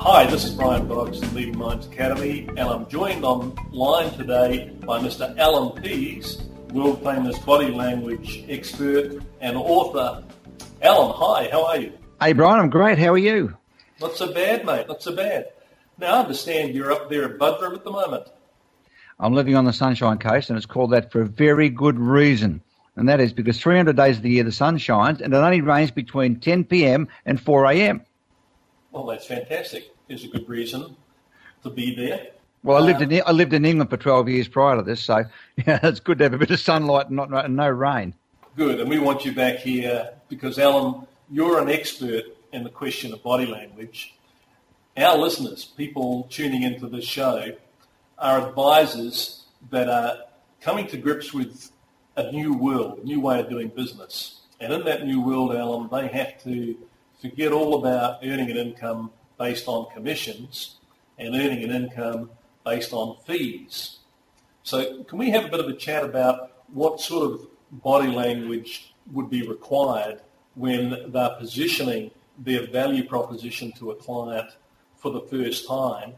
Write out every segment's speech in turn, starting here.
Hi, this is Brian Boggs from Leading Minds Academy, and I'm joined online today by Mr. Allan Pease, world-famous body language expert and author. Allan, hi, how are you? Hey, Brian, I'm great. How are you? Not so bad, mate, not so bad. Now, I understand you're up there at Budrum at the moment. I'm living on the Sunshine Coast, and it's called that for a very good reason. And that is because 300 days of the year the sun shines, and it only rains between 10 p.m. and 4 a.m. Well, that's fantastic. There's a good reason to be there. Well, I lived in England for 12 years prior to this, so yeah, it's good to have a bit of sunlight and no rain. Good, and we want you back here because, Allan, you're an expert in the question of body language. Our listeners, people tuning into this show, are advisors that are coming to grips with a new world, a new way of doing business. And in that new world, Allan, they have to forget all about earning an income based on commissions and earning an income based on fees. So can we have a bit of a chat about what sort of body language would be required when they're positioning their value proposition to a client for the first time?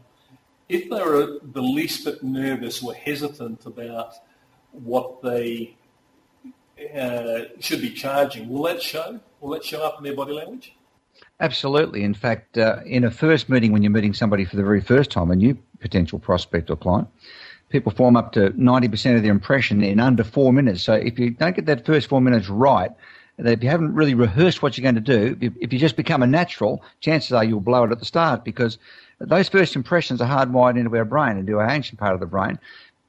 If they were the least bit nervous or hesitant about what they should be charging, will that show? Will that show up in their body language? Absolutely. In fact, in a first meeting, when you're meeting somebody for the very first time, a new potential prospect or client, people form up to 90% of their impression in under 4 minutes. So if you don't get that first 4 minutes right, if you haven't really rehearsed what you're going to do, if you just become a natural, chances are you'll blow it at the start, because those first impressions are hardwired into our brain, into our ancient part of the brain,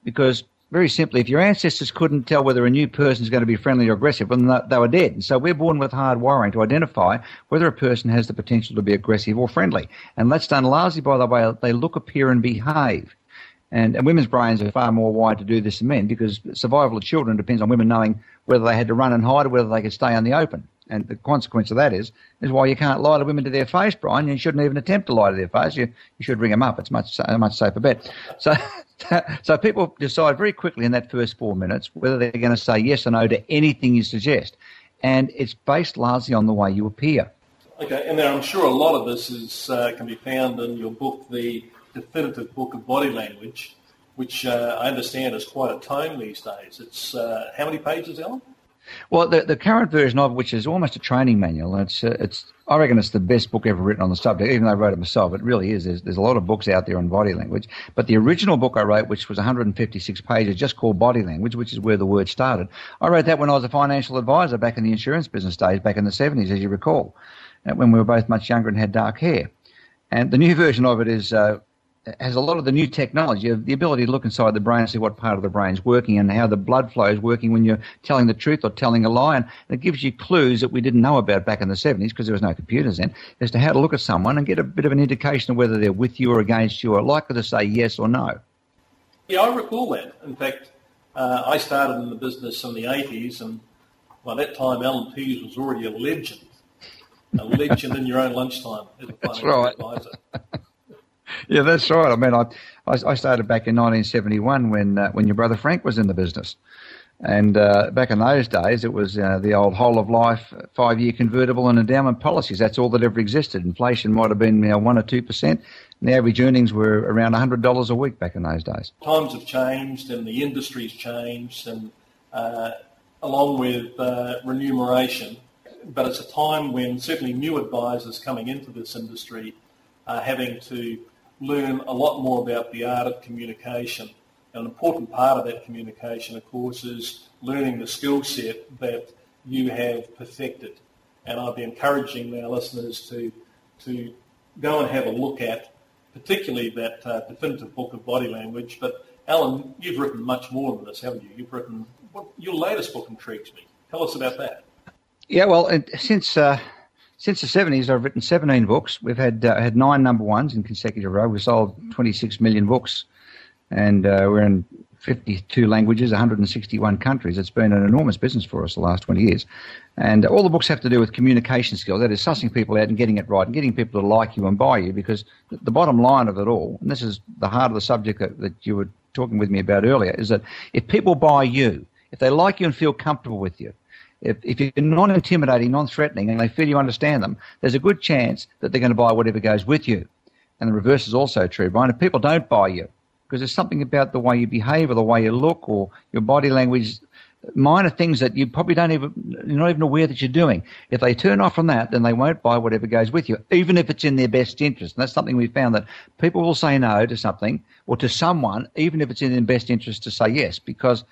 because very simply, if your ancestors couldn't tell whether a new person is going to be friendly or aggressive, well, they were dead. And so we're born with hard wiring to identify whether a person has the potential to be aggressive or friendly. And that's done largely by the way they look, appear, and behave. And women's brains are far more wired to do this than men, because survival of children depends on women knowing whether they had to run and hide or whether they could stay on the open. And the consequence of that is why you can't lie to women to their face, Brian. You shouldn't even attempt to lie to their face. You should ring them up. It's a much safer bet. So people decide very quickly in that first 4 minutes whether they're going to say yes or no to anything you suggest. And it's based largely on the way you appear. Okay, and now I'm sure a lot of this can be found in your book, The Definitive Book of Body Language, which I understand is quite a tome these days. It's how many pages, Allan? Well, the current version of it, which is almost a training manual, I reckon it's the best book ever written on the subject, even though I wrote it myself. It really is. There's a lot of books out there on body language. But the original book I wrote, which was 156 pages, just called Body Language, which is where the word started. I wrote that when I was a financial advisor back in the insurance business days, back in the 70s, as you recall, when we were both much younger and had dark hair. And the new version of it has a lot of the new technology, of the ability to look inside the brain and see what part of the brain's working and how the blood flow is working when you're telling the truth or telling a lie. And it gives you clues that we didn't know about back in the 70s, because there was no computers then, as to how to look at someone and get a bit of an indication of whether they're with you or against you, or likely to say yes or no. Yeah, I recall that. In fact, I started in the business in the 80s, and by that time Allan Pease was already a legend in your own lunchtime as a financial advisor. Yeah, that's right. I mean, I started back in 1971 when your brother Frank was in the business. And back in those days, it was the old whole of life 5-year convertible and endowment policies. That's all that ever existed. Inflation might have been 1 or 2%. And the average earnings were around $100 a week back in those days. Times have changed and the industry's changed, and along with remuneration. But it's a time when certainly new advisors coming into this industry are having to learn a lot more about the art of communication. An important part of that communication, of course, is learning the skill set that you have perfected. And I'd be encouraging our listeners to go and have a look at particularly that definitive book of body language. But Allan, you've written much more than this, haven't you? You've written, your latest book intrigues me. Tell us about that. Yeah, well, since the 70s, I've written 17 books. We've had 9 number ones in consecutive row. We've sold 26 million books, and we're in 52 languages, 161 countries. It's been an enormous business for us the last 20 years. And all the books have to do with communication skills. That is, sussing people out and getting it right and getting people to like you and buy you, because the bottom line of it all, and this is the heart of the subject that you were talking with me about earlier, is that if people buy you, if they like you and feel comfortable with you, if you're non-intimidating, non-threatening, and they feel you understand them, there's a good chance that they're going to buy whatever goes with you. and the reverse is also true, Brian. If people don't buy you because there's something about the way you behave or the way you look or your body language, minor things that you probably you're not even aware that you're doing. If they turn off from that, then they won't buy whatever goes with you, even if it's in their best interest. And that's something we found, that people will say no to something or to someone, even if it's in their best interest to say yes, because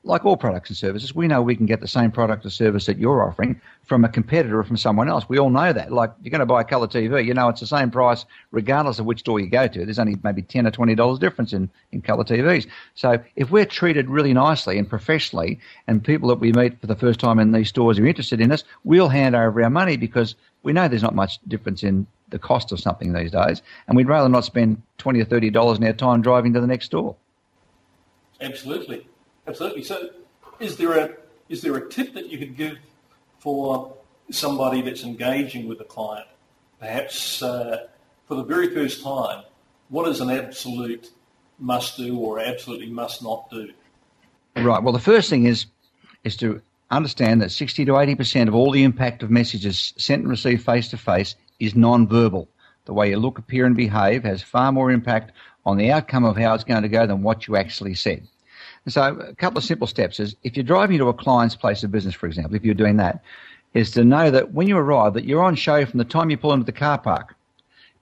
like all products and services, we know we can get the same product or service that you're offering from a competitor or from someone else. We all know that. Like, if you're going to buy a colour TV, you know it's the same price regardless of which store you go to. There's only maybe $10 or $20 difference in colour TVs. So if we're treated really nicely and professionally, and people that we meet for the first time in these stores are interested in us, we'll hand over our money because we know there's not much difference in the cost of something these days, and we'd rather not spend $20 or $30 in our time driving to the next store. Absolutely. Absolutely. So is there a tip that you could give for somebody that's engaging with a client, perhaps for the very first time? What is an absolute must do or absolutely must not do? Right. Well, the first thing is to understand that 60 to 80% of all the impact of messages sent and received face-to-face is non-verbal. The way you look, appear and behave has far more impact on the outcome of how it's going to go than what you actually said. So a couple of simple steps is, if you're driving to a client's place of business, for example, if you're doing that, is to know that when you arrive that you're on show from the time you pull into the car park.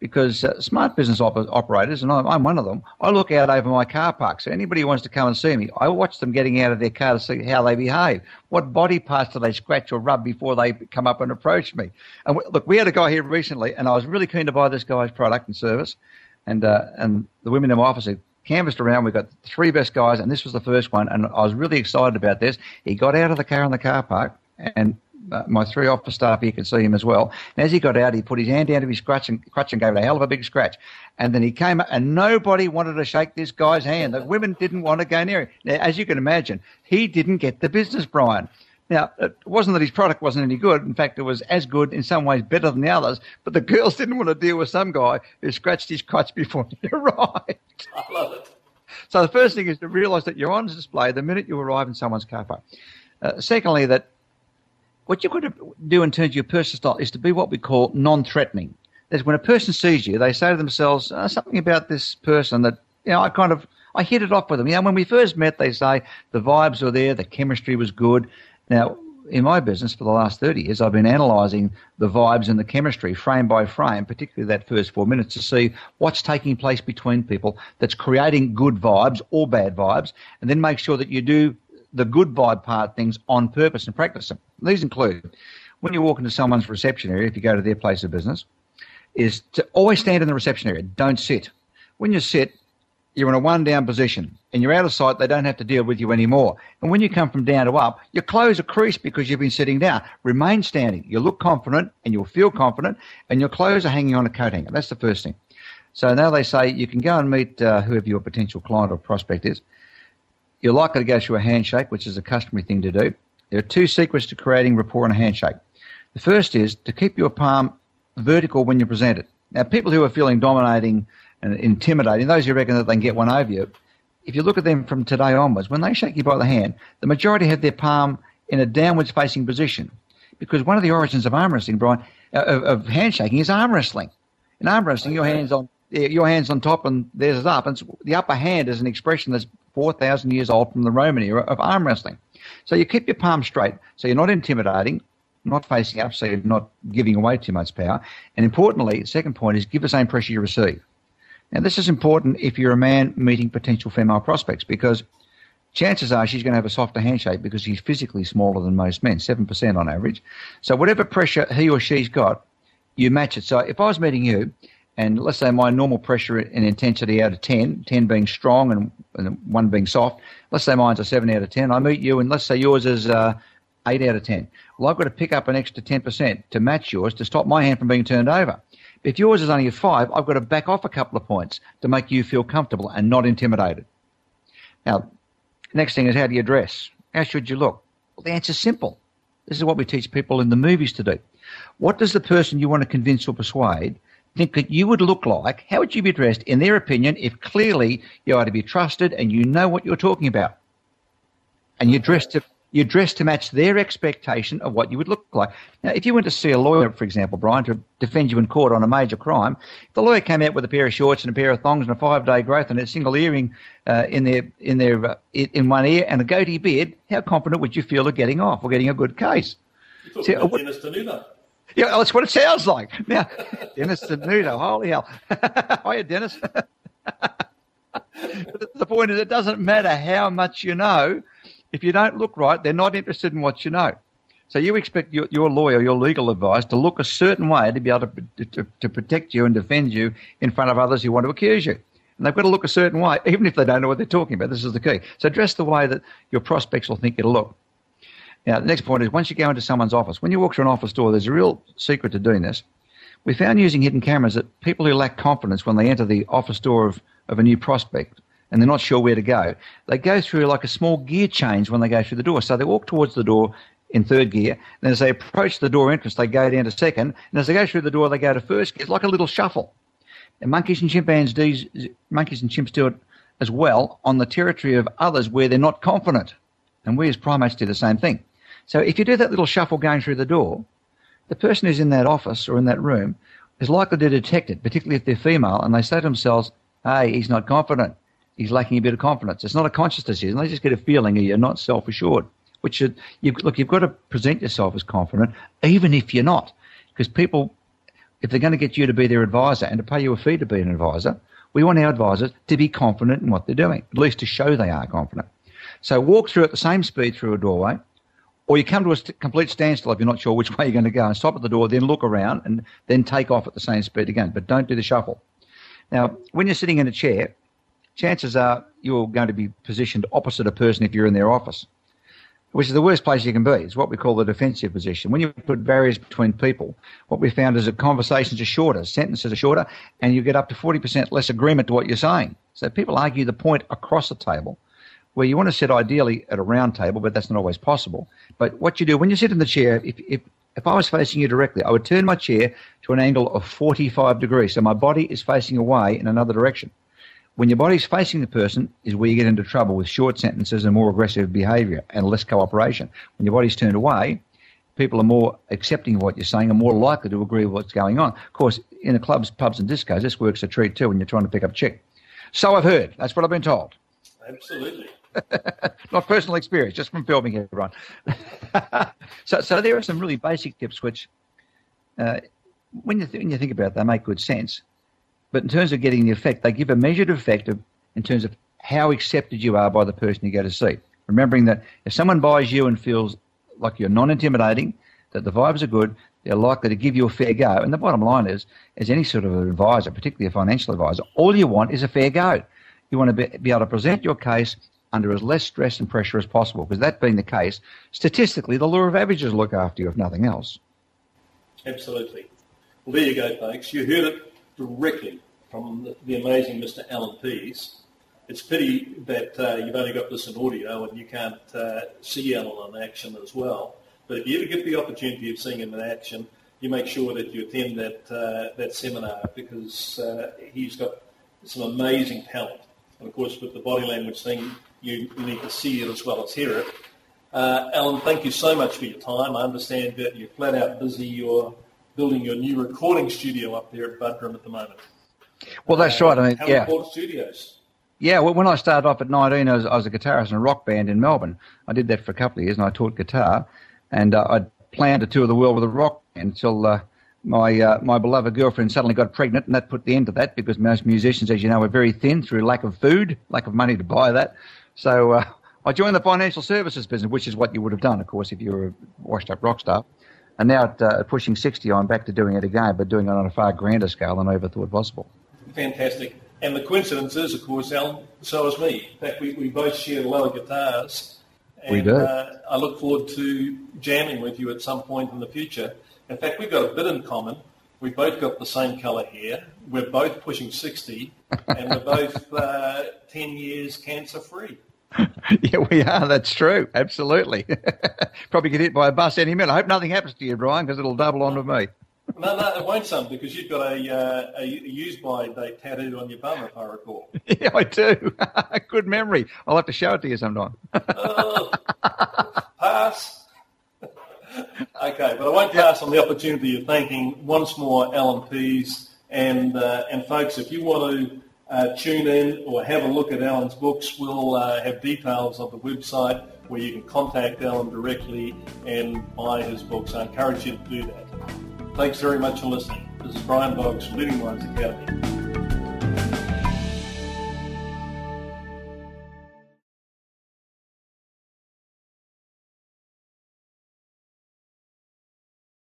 Because smart business operators, and I'm one of them, I look out over my car park. So anybody who wants to come and see me, I watch them getting out of their car to see how they behave. What body parts do they scratch or rub before they come up and approach me? And look, we had a guy here recently, and I was really keen to buy this guy's product and service. And the women in my office had canvassed around. We got 3 best guys, and this was the first one. And I was really excited about this. He got out of the car in the car park, and my 3 office staff here could see him as well. And as he got out, he put his hand down to his crutch and gave it a hell of a big scratch. And then he came up, and nobody wanted to shake this guy's hand. The women didn't want to go near him. Now, as you can imagine, he didn't get the business, Brian. Now, it wasn't that his product wasn't any good. In fact, it was as good, in some ways better than the others. But the girls didn't want to deal with some guy who scratched his crutch before he arrived. I love it. So the first thing is to realise that you're on display the minute you arrive in someone's car park. Secondly, that what you've got to do in terms of your personal style is to be what we call non-threatening. That's when a person sees you, they say to themselves, something about this person that, I hit it off with them. When we first met, they say the vibes were there, the chemistry was good. Now, in my business for the last 30 years, I've been analysing the vibes and the chemistry frame by frame, particularly that first 4 minutes, to see what's taking place between people that's creating good vibes or bad vibes, and then make sure that you do the good vibe part things on purpose and practice them. These include, when you walk into someone's reception area, if you go to their place of business, is to always stand in the reception area. Don't sit. When you sit, you're in a one-down position, and you're out of sight. They don't have to deal with you anymore. And when you come from down to up, your clothes are creased because you've been sitting down. Remain standing. You look confident, and you'll feel confident, and your clothes are hanging on a coat hanger. That's the first thing. So now they say you can go and meet whoever your potential client or prospect is. You're likely to go through a handshake, which is a customary thing to do. There are 2 secrets to creating rapport in a handshake. The first is to keep your palm vertical when you present it. Now, people who are feeling dominating and intimidating, those who reckon that they can get one over you, if you look at them from today onwards, when they shake you by the hand, the majority have their palm in a downwards facing position, because one of the origins of arm wrestling, Brian, of handshaking is arm wrestling. In arm wrestling, your hands on top and theirs is up, and the upper hand is an expression that's 4,000 years old from the Roman era of arm wrestling. So you keep your palm straight, so you're not intimidating, not facing up, so you're not giving away too much power. And importantly, the second point is give the same pressure you receive. Now, this is important if you're a man meeting potential female prospects, because chances are she's going to have a softer handshake because she's physically smaller than most men, 7% on average. So whatever pressure he or she's got, you match it. So if I was meeting you, and let's say my normal pressure and intensity out of 10, 10 being strong and 1 being soft, let's say mine's a 7 out of 10. I meet you, and let's say yours is 8 out of 10. Well, I've got to pick up an extra 10% to match yours to stop my hand from being turned over. If yours is only a 5, I've got to back off a couple of points to make you feel comfortable and not intimidated. Now, next thing is, how do you dress? How should you look? Well, the answer's simple. This is what we teach people in the movies to do. What does the person you want to convince or persuade think that you would look like? How would you be dressed, in their opinion, if clearly you are to be trusted and you know what you're talking about? And you're dressed to You dress to match their expectation of what you would look like. Now, if you went to see a lawyer, for example, Brian, to defend you in court on a major crime, if the lawyer came out with a pair of shorts and a pair of thongs and a 5-day growth and a single earring in one ear and a goatee beard, how confident would you feel of getting off or getting a good case? You're talking about Dennis Denudo. Yeah, that's what it sounds like. Now, Dennis Denudo, holy hell. Hiya, Dennis. The point is, it doesn't matter how much you know. If you don't look right, they're not interested in what you know. So you expect your lawyer, your legal advice, to look a certain way to be able to protect you and defend you in front of others who want to accuse you. And they've got to look a certain way, even if they don't know what they're talking about. This is the key. So dress the way that your prospects will think it'll look. Now, the next point is, once you go into someone's office, when you walk through an office door, there's a real secret to doing this. We found using hidden cameras that people who lack confidence when they enter the office door of a new prospect and they're not sure where to go, they go through like a small gear change when they go through the door. So they walk towards the door in third gear, and as they approach the door entrance, they go down to second, and as they go through the door, they go to first gear. It's like a little shuffle. And monkeys and chimps do it as well on the territory of others where they're not confident. And we as primates do the same thing. So if you do that little shuffle going through the door, the person who's in that office or in that room is likely to detect it, particularly if they're female, and they say to themselves, hey, he's not confident. He's lacking a bit of confidence. It's not a conscious decision. They just get a feeling you're not self-assured, which you've got to present yourself as confident, even if you're not. Because people, if they're going to get you to be their advisor and to pay you a fee to be an advisor, we want our advisors to be confident in what they're doing, at least to show they are confident. So walk through at the same speed through a doorway, or you come to a complete standstill if you're not sure which way you're going to go, and stop at the door, then look around, and then take off at the same speed again. But don't do the shuffle. Now, when you're sitting in a chair, chances are you're going to be positioned opposite a person if you're in their office, which is the worst place you can be. It's what we call the defensive position. When you put barriers between people, what we found is that conversations are shorter, sentences are shorter, and you get up to 40% less agreement to what you're saying. So people argue the point across the table, where you want to sit ideally at a round table, but that's not always possible. But what you do, when you sit in the chair, if I was facing you directly, I would turn my chair to an angle of 45 degrees, so my body is facing away in another direction. When your body's facing the person is where you get into trouble with short sentences and more aggressive behaviour and less cooperation. When your body's turned away, people are more accepting of what you're saying and more likely to agree with what's going on. Of course, in the clubs, pubs and discos, this works a treat too when you're trying to pick up a chick. So I've heard. That's what I've been told. Absolutely. Not personal experience, just from filming everyone. So there are some really basic tips which, when you think about it, they make good sense. But in terms of getting the effect, they give a measured effect in terms of how accepted you are by the person you go to see. Remembering that if someone buys you and feels like you're non-intimidating, that the vibes are good, they're likely to give you a fair go. And the bottom line is, as any sort of advisor, particularly a financial advisor, all you want is a fair go. You want to be able to present your case under as less stress and pressure as possible, because that being the case, statistically, the law of averages will look after you, if nothing else. Absolutely. Well, there you go, folks. You heard it directly from the amazing Mr. Allan Pease. It's a pity that you've only got this in audio and you can't see Allan in action as well. But if you ever get the opportunity of seeing him in action, you make sure that you attend that seminar, because he's got some amazing talent. And, of course, with the body language thing, you need to see it as well as hear it. Allan, thank you so much for your time. I understand that you're flat out busy. You're building your new recording studio up there at Budrum at the moment. Well, that's right. I mean, yeah. Studios. Yeah, well, when I started off at 19, I was a guitarist in a rock band in Melbourne. I did that for a couple of years, and I taught guitar. And I planned to tour the world with a rock band until my beloved girlfriend suddenly got pregnant, and that put the end to that, because most musicians, as you know, are very thin through lack of food, lack of money to buy that. So I joined the financial services business, which is what you would have done, of course, if you were a washed-up rock star. And now at pushing 60, I'm back to doing it again, but doing it on a far grander scale than I ever thought possible. Fantastic. And the coincidence is, of course, Allan, so is me. In fact, we both share lower guitars. And, we do. I look forward to jamming with you at some point in the future. In fact, we've got a bit in common. We've both got the same colour hair. We're both pushing 60, and we're both 10 years cancer-free. Yeah, we are. That's true. Absolutely. Probably get hit by a bus any minute. I hope nothing happens to you, Brian, because it'll double on with me. No, it won't, son, because you've got a use-by date tattooed on your bum, if I recall. Yeah, I do. Good memory. I'll have to show it to you sometime. Part pass? Okay, but I won't pass on the opportunity of thanking once more Allan Pease. And folks, if you want to tune in or have a look at Allan's books, we'll have details on the website where you can contact Allan directly and buy his books. I encourage you to do that. Thanks very much for listening. This is Brian Boggs from Living Minds Academy.